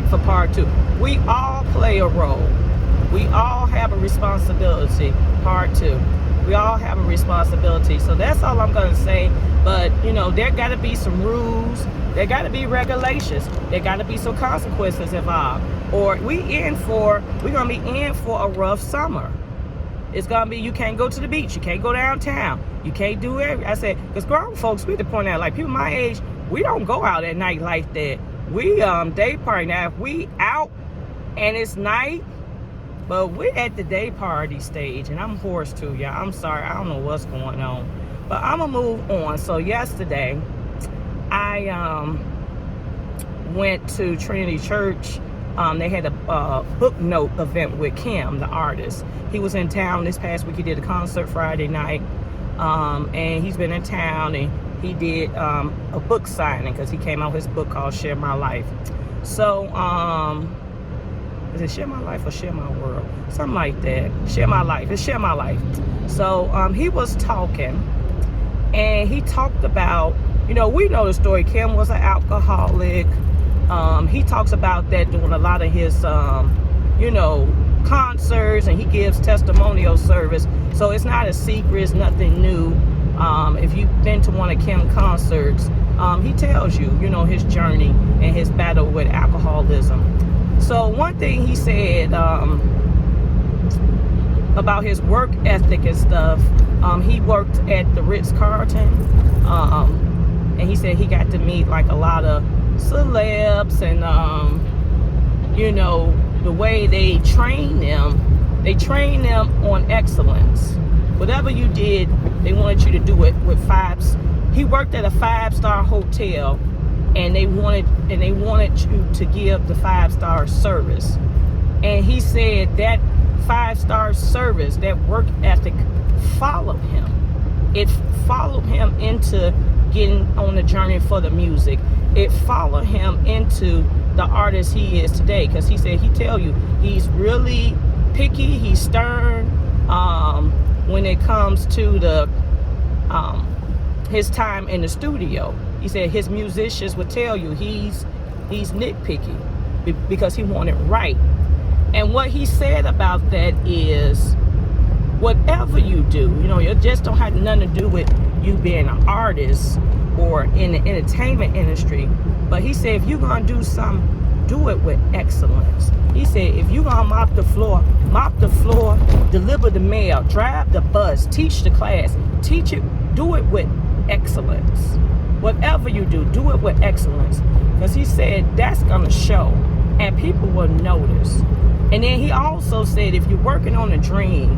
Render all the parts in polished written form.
for part two. We all play a role. We all have a responsibility. Part two. We all have a responsibility. So that's all I'm going to say. But, you know, there got to be some rules. There got to be regulations. There got to be some consequences involved. Or we're going to be in for a rough summer. It's going to be, you can't go to the beach. You can't go downtown. You can't do it. I said, because grown folks, we have to point out, like people my age, we don't go out at night like that. We day party. Now, if we out and it's night, but we're at the day party stage, and I'm hoarse too, y'all. I'm sorry. I don't know what's going on. But I'm going to move on. So yesterday, I went to Trinity Church. They had a book note event with Kim, the artist. He was in town this past week. He did a concert Friday night. And he's been in town, and he did a book signing because he came out with his book called Share My Life. So, is it Share My Life or Share My World? Something like that. Share My Life. It's Share My Life. So he was talking, and he talked about, you know, we know the story. Kim was an alcoholic. He talks about that doing a lot of his, you know, concerts, and he gives testimonial service. So it's not a secret. It's nothing new. If you've been to one of Kim concerts, he tells you, you know, his journey and his battle with alcoholism. So one thing he said about his work ethic and stuff, he worked at the Ritz-Carlton, and he said he got to meet like a lot of celebs, and you know, the way they train them on excellence. Whatever you did, they wanted you to do it with fives. He worked at a 5-star hotel, and they wanted you to give the 5-star service. And he said that 5-star service, that work ethic, followed him. It followed him into getting on the journey for the music. It followed him into the artist he is today, because he said, he tell you, he's really picky, he's stern when it comes to the his time in the studio. He said his musicians would tell you he's nitpicky because he wanted right. And what he said about that is, whatever you do, you know, it just don't have nothing to do with you being an artist or in the entertainment industry. But he said, if you're going to do something, do it with excellence. He said, if you're going to mop the floor, deliver the mail, drive the bus, teach the class, teach it, do it with excellence. Whatever you do, do it with excellence. Because he said that's going to show, and people will notice. And then he also said, if you're working on a dream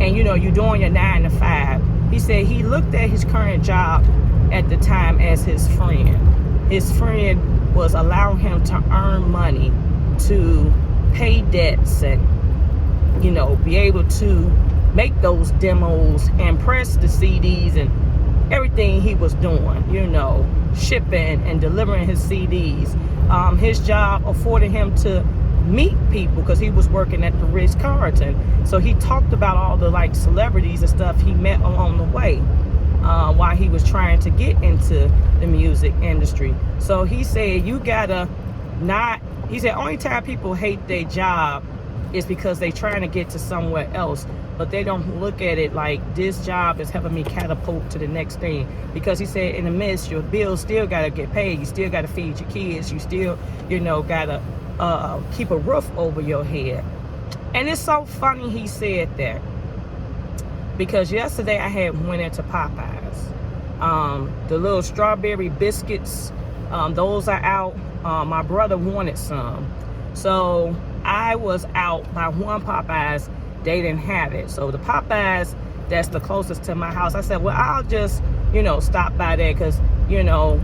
and, you know, you're doing your 9 to 5, he said he looked at his current job at the time as his friend. His friend was allowing him to earn money to pay debts and, you know, be able to make those demos and press the CDs and everything he was doing, you know, shipping and delivering his CDs. His job afforded him to meet people because he was working at the Ritz-Carlton. So he talked about all the like celebrities and stuff he met along the way while he was trying to get into the music industry. So he said, you gotta not, he said, only time people hate their job is because they trying to get to somewhere else, but they don't look at it like this job is helping me catapult to the next thing. Because he said, in the midst, your bills still gotta get paid. You still gotta feed your kids. You still, you know, gotta keep a roof over your head. And it's so funny he said that, because yesterday I had went into Popeyes. The little strawberry biscuits, those are out. My brother wanted some, so I was out by one Popeyes. They didn't have it. So the Popeyes that's the closest to my house, I said, well, I'll just, you know, stop by there, because, you know,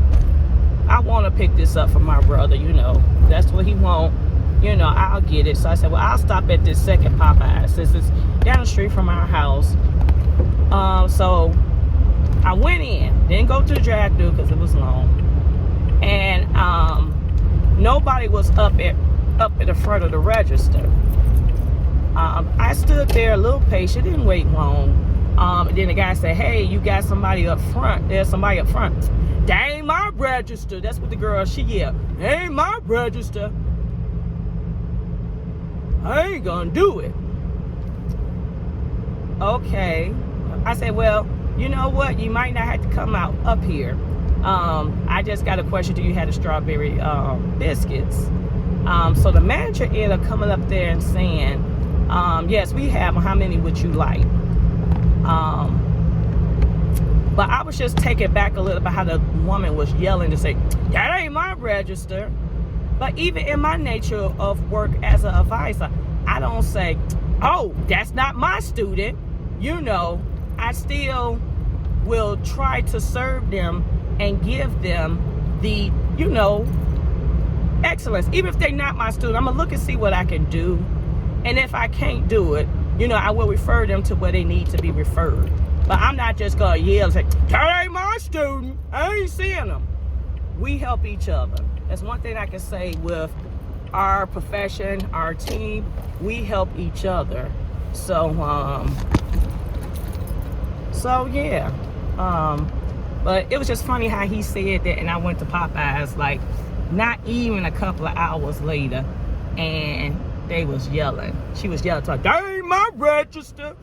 I want to pick this up for my brother, you know, that's what he want, you know, I'll get it. So I said, well, I'll stop at this second Popeyes since it's down the street from our house. So I went in, didn't go to the drive-thru because it was long, and nobody was up at the front of the register. I stood there a little patient, didn't wait long. And then the guy said, hey, you got somebody up front. There's somebody up front. That ain't my register. That's what the girl, she yelled. That ain't my register. I ain't gonna do it. Okay. I said, well, you know what? You might not have to come out up here. I just got a question. Do you have the strawberry biscuits? So the manager ended up coming up there and saying, yes, we have them. How many would you like? But I was just taken back a little bit how the woman was yelling to say, that ain't my register. But even in my nature of work as an advisor, I don't say, oh, that's not my student. You know, I still will try to serve them and give them the, you know, excellence. Even if they're not my student, I'm going to look and see what I can do. And if I can't do it, you know, I will refer them to where they need to be referred. But I'm not just going to yell and say, that ain't my student. I ain't seeing them. We help each other. That's one thing I can say with our profession, our team. We help each other. So yeah. But it was just funny how he said that, and I went to Popeyes like not even a couple of hours later, and they was yelling. She was yelling, like, that ain't my register.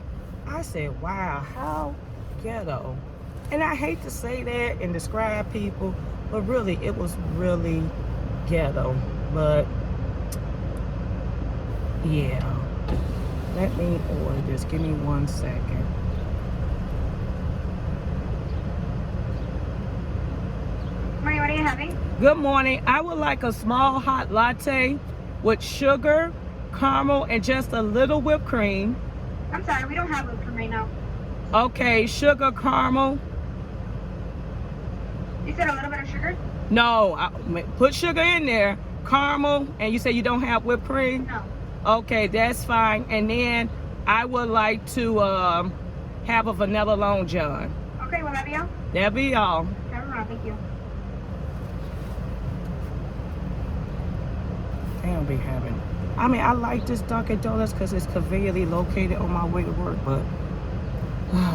I said, wow, how ghetto. And I hate to say that and describe people, but really, it was really ghetto. But yeah, let me order this. Give me 1 second. Morning, what are you having? Good morning. I would like a small hot latte with sugar, caramel, and just a little whipped cream. I'm sorry, we don't have whipped cream right now. Okay, sugar, caramel. You said a little bit of sugar? No, put sugar in there. Caramel, and you say you don't have whipped cream? No. Okay, that's fine. And then I would like to have a vanilla Long John. Okay, will that be all? That'll be all. Thank you. They don't be having. I mean, I like this Dunkin' Donuts because it's conveniently located on my way to work, but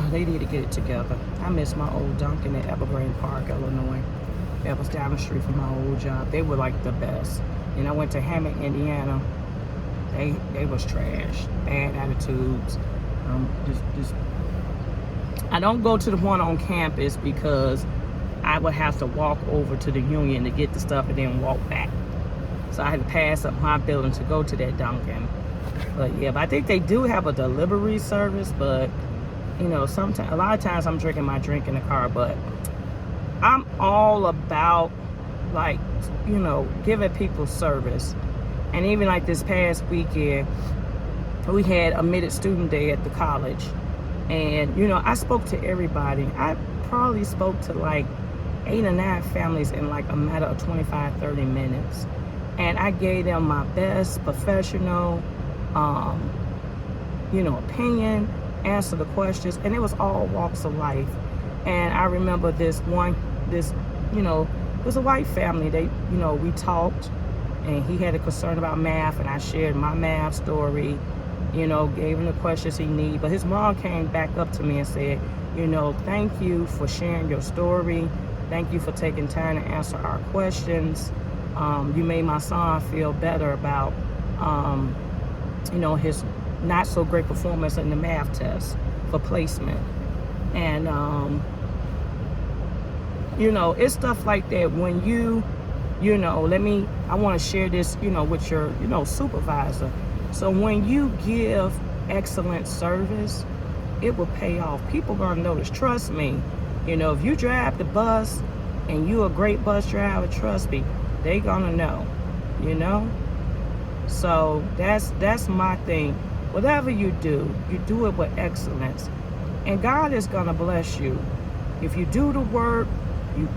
they need to get it together. I miss my old Dunkin' at Evergreen Park, Illinois. That was down the street from my old job. They were like the best. And I went to Hammond, Indiana. They was trash, bad attitudes. I don't go to the one on campus because I would have to walk over to the Union to get the stuff and then walk back. So I had to pass up my building to go to that Dunkin'. But yeah, but I think they do have a delivery service, but you know, sometimes, a lot of times I'm drinking my drink in the car, but I'm all about, like, you know, giving people service. And even like this past weekend, we had Admitted Student Day at the college. And, you know, I spoke to everybody. I probably spoke to like 8 or 9 families in like a matter of 25, 30 minutes. And I gave them my best professional, you know, opinion, answer the questions, and it was all walks of life. And I remember this, you know, it was a white family. They, you know, we talked, and he had a concern about math, and I shared my math story, you know, gave him the questions he needed. But his mom came back up to me and said, you know, thank you for sharing your story. Thank you for taking time to answer our questions. You made my son feel better about, you know, his not so great performance in the math test for placement. And, you know, it's stuff like that when you know, I want to share this, you know, with your, you know, supervisor. So when you give excellent service, it will pay off. People gonna notice, trust me. You know, if you drive the bus and you a great bus driver, trust me, they gonna know, you know? So that's my thing. Whatever you do it with excellence. And God is gonna bless you. If you do the work, you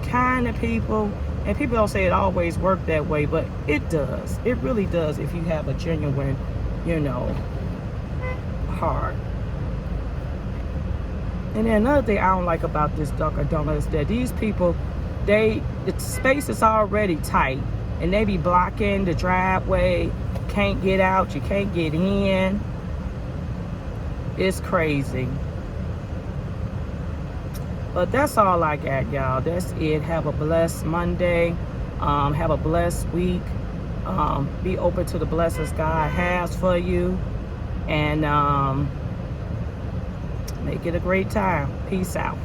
kind to people, and people don't say it always work that way, but it does. It really does if you have a genuine, you know, heart. And then another thing I don't like about this Dunkin' Donuts is that these people, the space is already tight, and they be blocking the driveway. Can't get out, you can't get in. It's crazy. But that's all I got, y'all. That's it. Have a blessed Monday. Have a blessed week. Be open to the blessings God has for you, and make it a great time. Peace out.